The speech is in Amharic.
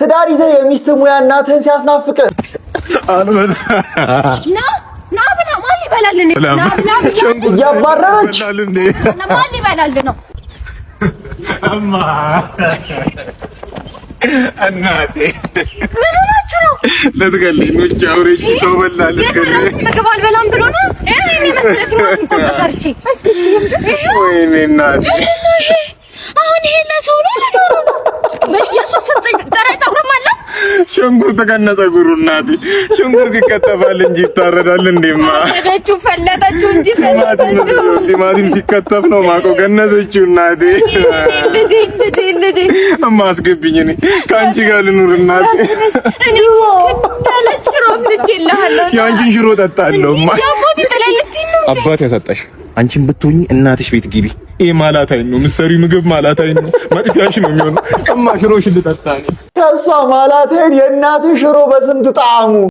ትዳር ይዘህ የሚስት ሙያ እናትህን ሲያስናፍቅ አልበላ ና ብላ ማን ይበላል? እያባረረች ማን ይበላል ነው? እማ እናቴ ምን ሆናችሁ ነው? ለትገለኝ ነው ጃውሬች ሰው በላል የሰራሁት ምግብ አልበላም ብሎ ነው። እኔ መስለት ነው ቆርጠሰርቼ ወይኔ እናቴ አሁን ይሄ ለሰው ነው ለዶሮ ነው። በኢየሱስ ስም ተራይ ታውረማለ ሽንኩርት ከነፀጉሩ እናቴ ሽንኩርት ይከተፋል እንጂ ይታረዳል እንዴማ? ፈለጠችው እንጂ ቲማቲም ሲከተፍ ነው ማቆ ገነዘችው እናቴ። እማ አስገብኝ እኔ ከአንቺ ጋር ልኑር እናቴ። እኔ ታለች ሽሮ ትችላለህ። የአንቺን ሽሮ ጠጣለሁ እማ። አባት ያሳጣሽ አንቺን ብትሆኚ እናትሽ ቤት ግቢ። ይሄ ማላታይ ነው ምሰሪ ምግብ ማላታይ ነው መጥፊያሽ ነው የሚሆነው። እማ ሽሮሽን ልጠጣ ነው ከሷ ማላቴን የእናትህ ሽሮ በስንት ጣዕሙ